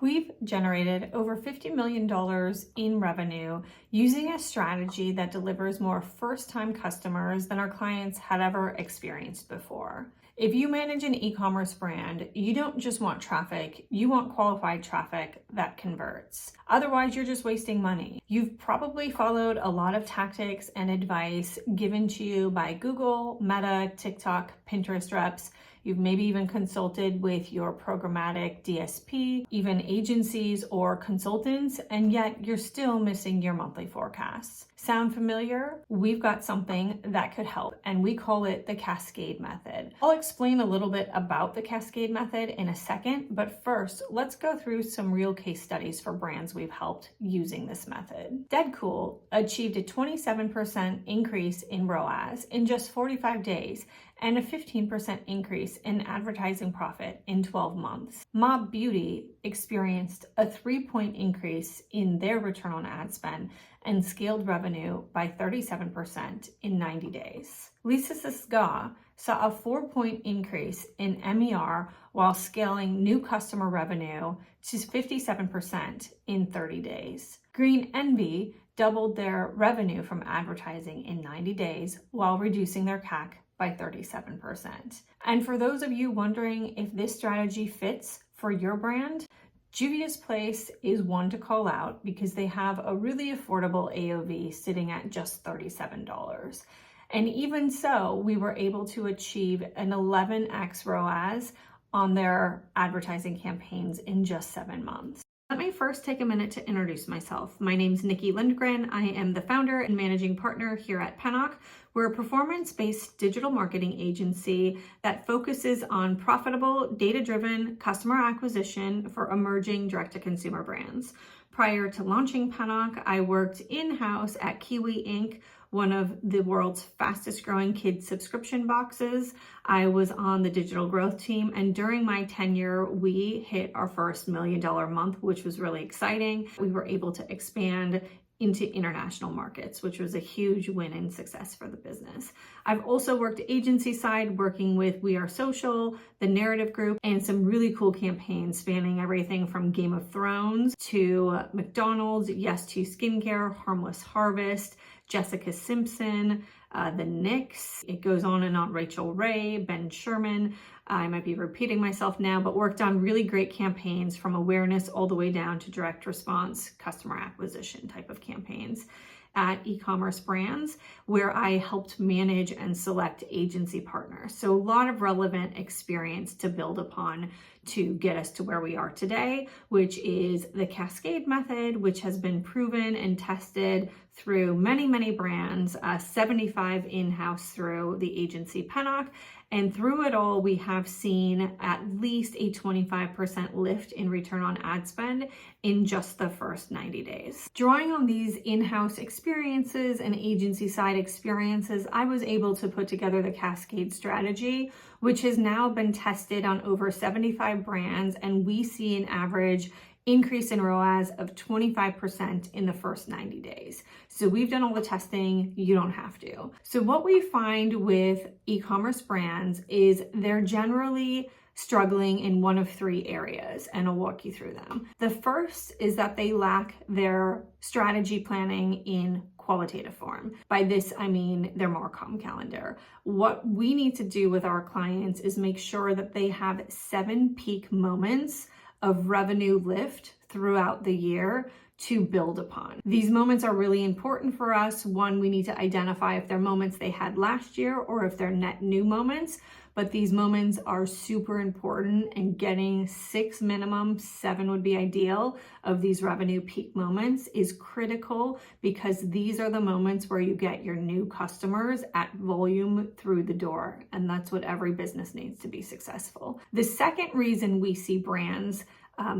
We've generated over $50 million in revenue using a strategy that delivers more first-time customers than our clients had ever experienced before. If you manage an e-commerce brand, you don't just want traffic, you want qualified traffic that converts. Otherwise, you're just wasting money. You've probably followed a lot of tactics and advice given to you by Google, Meta, TikTok, Pinterest reps. You've maybe even consulted with your programmatic DSP, even agencies or consultants, and yet you're still missing your monthly forecasts. Sound familiar? We've got something that could help, and we call it the Cascade Method. I'll explain a little bit about the Cascade Method in a second, but first, let's go through some real case studies for brands we've helped using this method. DedCool achieved a 27% increase in ROAS in just 45 days, and a 15% increase in advertising profit in 12 months. Mob Beauty experienced a 3-point increase in their return on ad spend and scaled revenue by 37% in 90 days. Says Gah saw a 4-point increase in MER while scaling new customer revenue to 57% in 30 days. Envee doubled their revenue from advertising in 90 days while reducing their CAC by 37%. And for those of you wondering if this strategy fits for your brand, Juvia's Place is one to call out because they have a really affordable AOV sitting at just $37. And even so, we were able to achieve an 11x ROAS on their advertising campaigns in just 7 months. Let me first take a minute to introduce myself. My name's Nikki Lindgren. I am the founder and managing partner here at Pennock. We're a performance-based digital marketing agency that focuses on profitable, data-driven customer acquisition for emerging direct-to-consumer brands. Prior to launching Pennock, I worked in-house at Kiwi Inc., one of the world's fastest growing kids subscription boxes. I was on the digital growth team, and during my tenure, we hit our first $1 million month, which was really exciting. We were able to expand into international markets, which was a huge win and success for the business. I've also worked agency side, working with We Are Social, the Narrative Group, and some really cool campaigns spanning everything from Game of Thrones to McDonald's, Yes to Skincare, Harmless Harvest, Jessica Simpson, the Knicks. It goes on and on. Rachel Ray, Ben Sherman. I might be repeating myself now, but worked on really great campaigns from awareness all the way down to direct response, customer acquisition type of campaigns at e-commerce brands where I helped manage and select agency partners. So a lot of relevant experience to build upon to get us to where we are today, which is the Cascade Method, which has been proven and tested through many, many brands, 75 in-house through the agency Pennock. And through it all, we have seen at least a 25% lift in return on ad spend in just the first 90 days. Drawing on these in-house experiences and agency side experiences, I was able to put together the Cascade Strategy, which has now been tested on over 75 brands, and we see an average increase in ROAS of 25% in the first 90 days. So we've done all the testing, you don't have to. So what we find with e-commerce brands is they're generally struggling in one of 3 areas, and I'll walk you through them. The first is that they lack their strategy planning in qualitative form. By this, I mean their Marcom calendar. What we need to do with our clients is make sure that they have 7 peak moments of revenue lift throughout the year to build upon. These moments are really important for us. One, we need to identify if they're moments they had last year or if they're net new moments, but these moments are super important, and getting 6 minimum, 7 would be ideal, of these revenue peak moments is critical, because these are the moments where you get your new customers at volume through the door, and that's what every business needs to be successful. The second reason we see brands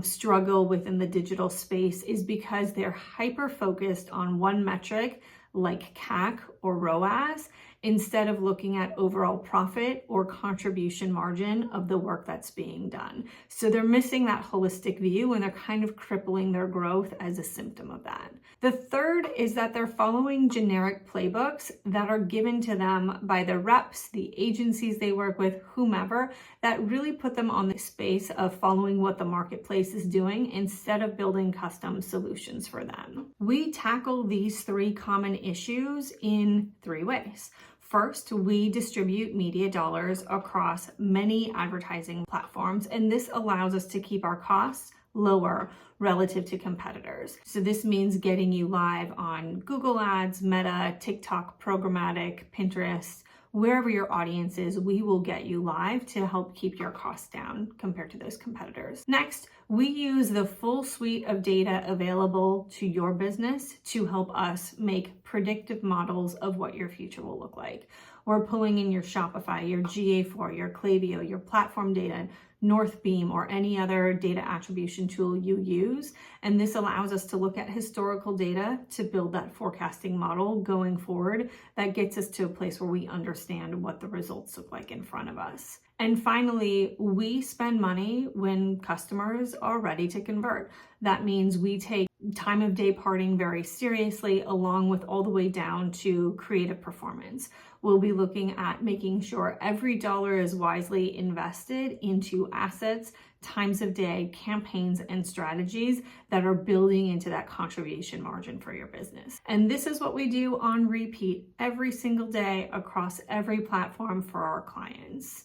struggle within the digital space is because they're hyper focused on one metric like CAC or ROAS, instead of looking at overall profit or contribution margin of the work that's being done. So they're missing that holistic view and they're kind of crippling their growth as a symptom of that. The third is that they're following generic playbooks that are given to them by the reps, the agencies they work with, whomever, that really put them on the space of following what the marketplace is doing instead of building custom solutions for them. We tackle these 3 common issues in 3 ways. First, we distribute media dollars across many advertising platforms, and this allows us to keep our costs lower relative to competitors. So this means getting you live on Google Ads, Meta, TikTok, programmatic, Pinterest, wherever your audience is, we will get you live to help keep your costs down compared to those competitors. Next, we use the full suite of data available to your business to help us make predictive models of what your future will look like. We're pulling in your Shopify, your GA4, your Klaviyo, your platform data, Northbeam, or any other data attribution tool you use. And this allows us to look at historical data to build that forecasting model going forward that gets us to a place where we understand what the results look like in front of us. And finally, we spend money when customers are ready to convert. That means we take time of day parting very seriously, along with all the way down to creative performance. We'll be looking at making sure every dollar is wisely invested into assets, times of day, campaigns, and strategies that are building into that contribution margin for your business. And this is what we do on repeat every single day across every platform for our clients.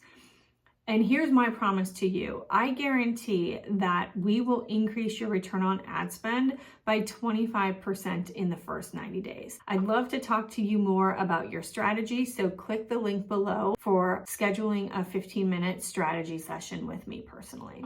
And here's my promise to you. I guarantee that we will increase your return on ad spend by 25% in the first 90 days. I'd love to talk to you more about your strategy, so click the link below for scheduling a 15-minute strategy session with me personally.